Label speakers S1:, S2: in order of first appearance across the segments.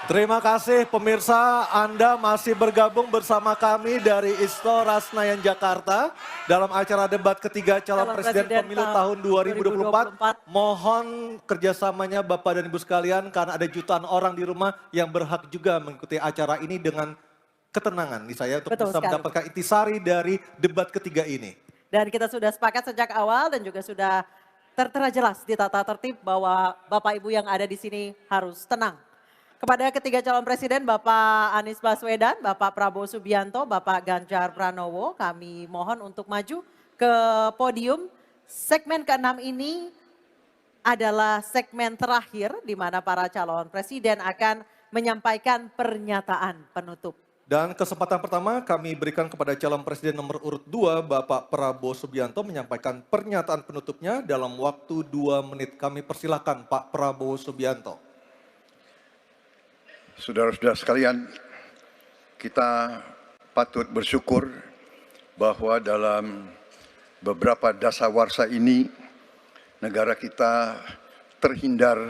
S1: Terima kasih pemirsa, Anda masih bergabung bersama kami dari Istora Senayan Jakarta dalam acara debat ketiga calon presiden pemilu tahun 2024. Mohon kerjasamanya Bapak dan Ibu sekalian karena ada jutaan orang di rumah yang berhak juga mengikuti acara ini dengan ketenangan nih saya untuk bisa mendapatkan intisari dari debat ketiga ini.
S2: Dan kita sudah sepakat sejak awal dan juga sudah tertera jelas di tata tertib bahwa Bapak Ibu yang ada di sini harus tenang. Kepada ketiga calon presiden Bapak Anies Baswedan, Bapak Prabowo Subianto, Bapak Ganjar Pranowo, kami mohon untuk maju ke podium. Segmen ke-6 ini adalah segmen terakhir di mana para calon presiden akan menyampaikan pernyataan penutup.
S1: Dan kesempatan pertama kami berikan kepada calon presiden nomor urut 2 Bapak Prabowo Subianto menyampaikan pernyataan penutupnya dalam waktu 2 menit. Kami persilakan Pak Prabowo Subianto.
S3: Saudara-saudara sekalian, kita patut bersyukur bahwa dalam beberapa dasawarsa ini negara kita terhindar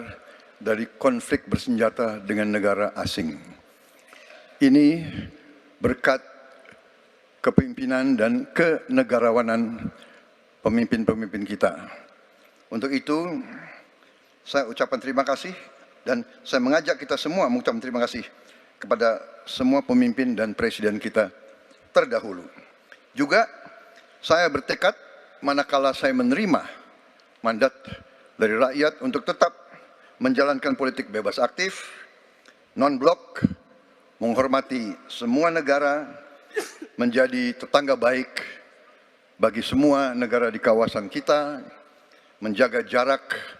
S3: dari konflik bersenjata dengan negara asing. Ini berkat kepemimpinan dan kenegarawanan pemimpin-pemimpin kita. Untuk itu, saya ucapkan terima kasih. Dan saya mengajak kita semua mengucapkan terima kasih kepada semua pemimpin dan presiden kita terdahulu. Juga saya bertekad manakala saya menerima mandat dari rakyat untuk tetap menjalankan politik bebas aktif, non-blok, menghormati semua negara, menjadi tetangga baik bagi semua negara di kawasan kita, menjaga jarak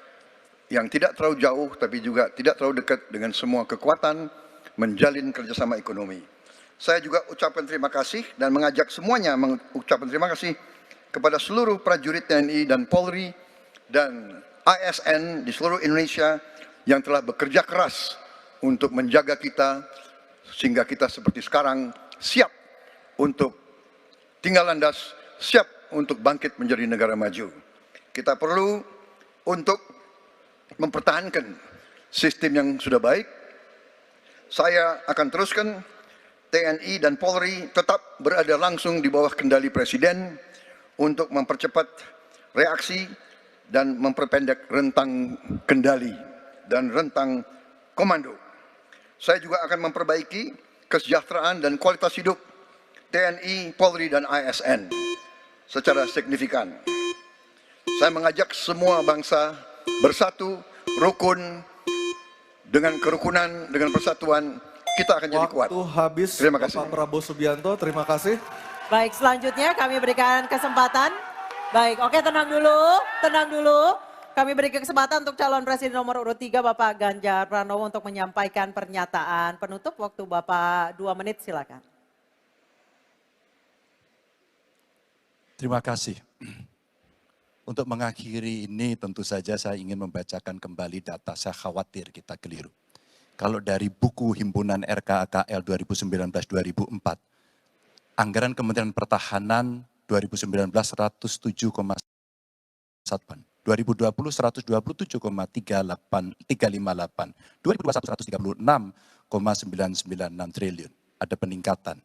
S3: yang tidak terlalu jauh tapi juga tidak terlalu dekat dengan semua kekuatan, menjalin kerjasama ekonomi. Saya juga ucapkan terima kasih dan mengajak semuanya mengucapkan terima kasih kepada seluruh prajurit TNI dan Polri dan ASN di seluruh Indonesia yang telah bekerja keras untuk menjaga kita sehingga kita seperti sekarang siap untuk tinggal landas, siap untuk bangkit menjadi negara maju. Kita perlu untuk mempertahankan sistem yang sudah baik. Saya akan teruskan TNI dan Polri tetap berada langsung di bawah kendali Presiden untuk mempercepat reaksi dan memperpendek rentang kendali dan rentang komando. Saya juga akan memperbaiki kesejahteraan dan kualitas hidup TNI, Polri, dan ASN secara signifikan. Saya mengajak semua bangsa bersatu, rukun, dengan kerukunan, dengan persatuan, kita akan jadi kuat.
S1: Waktu habis,
S3: terima kasih.
S1: Bapak Prabowo Subianto, terima kasih.
S2: Baik, selanjutnya kami berikan kesempatan. Baik, oke tenang dulu, tenang dulu. Kami berikan kesempatan untuk calon presiden nomor urut 3 Bapak Ganjar Pranowo untuk menyampaikan pernyataan penutup. Waktu Bapak 2 menit, silakan.
S4: Terima kasih. Untuk mengakhiri ini tentu saja saya ingin membacakan kembali data, saya khawatir kita keliru. Kalau dari buku Himpunan RKAKL 2019-2004, anggaran Kementerian Pertahanan 2019 107,1, 2020 127,358, 2021 136,996 triliun. Ada peningkatan.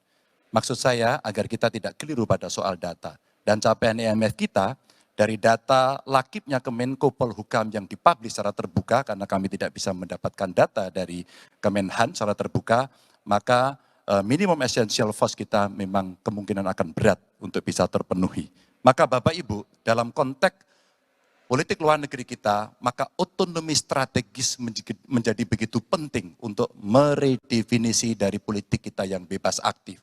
S4: Maksud saya agar kita tidak keliru pada soal data. Dan capaian IMF kita, dari data lakibnya Kemenko Polhukam yang dipublish secara terbuka, karena kami tidak bisa mendapatkan data dari Kemenhan secara terbuka, maka minimum essential force kita memang kemungkinan akan berat untuk bisa terpenuhi. Maka Bapak Ibu, dalam konteks politik luar negeri kita, maka otonomi strategis menjadi begitu penting untuk meredefinisi dari politik kita yang bebas aktif.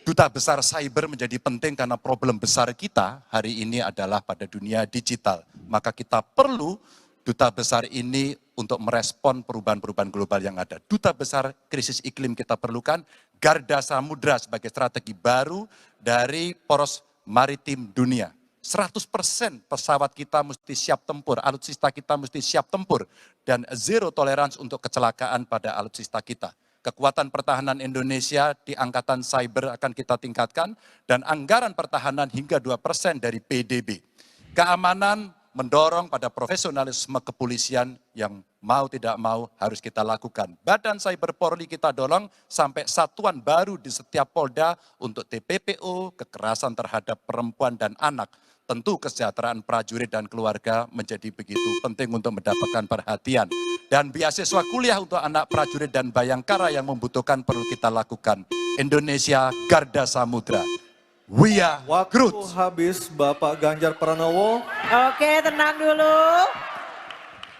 S4: Duta besar cyber menjadi penting karena problem besar kita hari ini adalah pada dunia digital. Maka kita perlu duta besar ini untuk merespon perubahan-perubahan global yang ada. Duta besar krisis iklim kita perlukan, garda samudra sebagai strategi baru dari poros maritim dunia. 100% pesawat kita mesti siap tempur, alutsista kita mesti siap tempur, dan zero tolerance untuk kecelakaan pada alutsista kita. Kekuatan pertahanan Indonesia di angkatan cyber akan kita tingkatkan, dan anggaran pertahanan hingga 2% dari PDB. Keamanan mendorong pada profesionalisme kepolisian yang mau tidak mau harus kita lakukan. Badan Cyber Polri kita dorong sampai satuan baru di setiap Polda untuk TPPO, kekerasan terhadap perempuan dan anak. Tentu kesejahteraan prajurit dan keluarga menjadi begitu penting untuk mendapatkan perhatian. Dan beasiswa kuliah untuk anak prajurit dan bayangkara yang membutuhkan perlu kita lakukan. Indonesia Garda Samudra. We are
S1: Waktu
S4: Groot.
S1: habis Bapak Ganjar Pranowo.
S2: Oke, tenang dulu.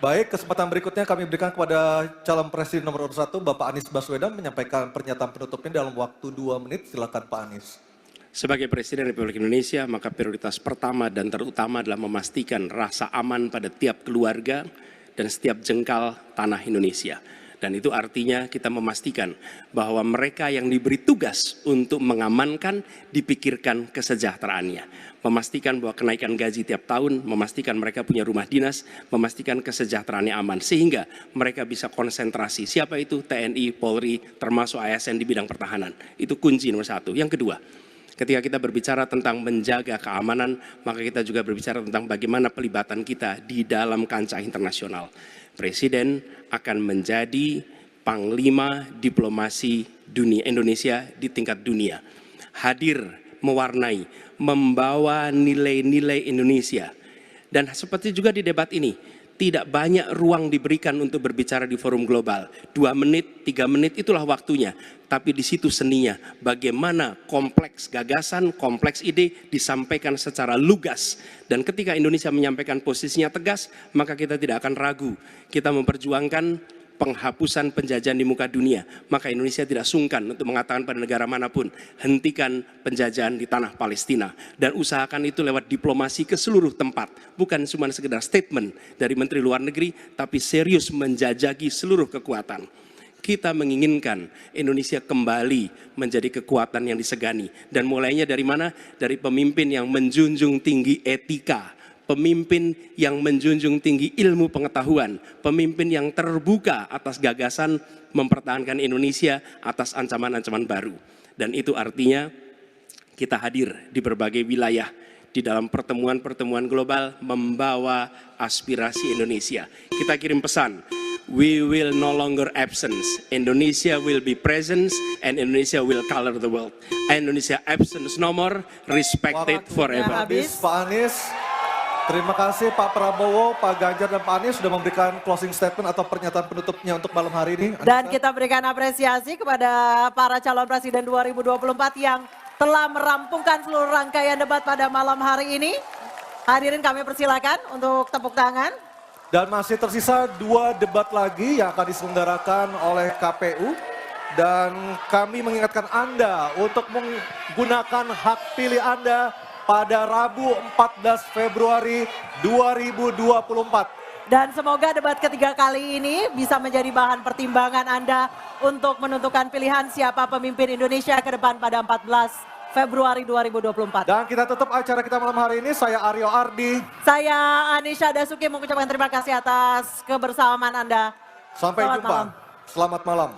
S1: Baik, kesempatan berikutnya kami berikan kepada calon presiden nomor 1 Bapak Anies Baswedan menyampaikan pernyataan penutupnya dalam waktu 2 menit. Silakan Pak Anies.
S5: Sebagai Presiden Republik Indonesia, maka prioritas pertama dan terutama adalah memastikan rasa aman pada tiap keluarga dan setiap jengkal tanah Indonesia. Dan itu artinya kita memastikan bahwa mereka yang diberi tugas untuk mengamankan dipikirkan kesejahteraannya. Memastikan bahwa kenaikan gaji tiap tahun, memastikan mereka punya rumah dinas, memastikan kesejahteraannya aman. Sehingga mereka bisa konsentrasi. Siapa itu? TNI, Polri, termasuk ASN di bidang pertahanan. Itu kunci nomor 1. Yang kedua, ketika kita berbicara tentang menjaga keamanan, maka kita juga berbicara tentang bagaimana pelibatan kita di dalam kancah internasional. Presiden akan menjadi panglima diplomasi dunia Indonesia di tingkat dunia. Hadir, mewarnai, membawa nilai-nilai Indonesia. Dan seperti juga di debat ini, tidak banyak ruang diberikan untuk berbicara di forum global. 2 menit, 3 menit itulah waktunya. Tapi di situ seninya, bagaimana kompleks gagasan, kompleks ide disampaikan secara lugas. Dan ketika Indonesia menyampaikan posisinya tegas, maka kita tidak akan ragu. Kita memperjuangkan penghapusan penjajahan di muka dunia. Maka Indonesia tidak sungkan untuk mengatakan pada negara manapun, hentikan penjajahan di tanah Palestina. Dan usahakan itu lewat diplomasi ke seluruh tempat. Bukan cuma sekedar statement dari Menteri Luar Negeri, tapi serius menjajaki seluruh kekuatan. Kita menginginkan Indonesia kembali menjadi kekuatan yang disegani. Dan mulainya dari mana? Dari pemimpin yang menjunjung tinggi etika. Pemimpin yang menjunjung tinggi ilmu pengetahuan. Pemimpin yang terbuka atas gagasan mempertahankan Indonesia atas ancaman-ancaman baru. Dan itu artinya kita hadir di berbagai wilayah. Di dalam pertemuan-pertemuan global membawa aspirasi Indonesia. Kita kirim pesan. We will no longer absence. Indonesia will be presence and Indonesia will color the world. Indonesia absence no more, respected forever.
S1: Habis Pak Anies. Terima kasih Pak Prabowo, Pak Ganjar dan Pak Anies sudah memberikan closing statement atau pernyataan penutupnya untuk malam hari ini.
S2: Dan kita berikan apresiasi kepada para calon presiden 2024 yang telah merampungkan seluruh rangkaian debat pada malam hari ini. Hadirin kami persilakan untuk tepuk tangan.
S1: Dan masih tersisa 2 debat lagi yang akan diselenggarakan oleh KPU. Dan kami mengingatkan Anda untuk menggunakan hak pilih Anda pada Rabu 14 Februari 2024.
S2: Dan semoga debat ketiga kali ini bisa menjadi bahan pertimbangan Anda untuk menentukan pilihan siapa pemimpin Indonesia ke depan pada 14 Februari 2024.
S1: Dan kita tutup acara kita malam hari ini. Saya Aryo Ardi.
S2: Saya Anisha Dasuki mengucapkan terima kasih atas kebersamaan Anda.
S1: Sampai
S2: Selamat
S1: jumpa.
S2: malam.
S1: Selamat malam.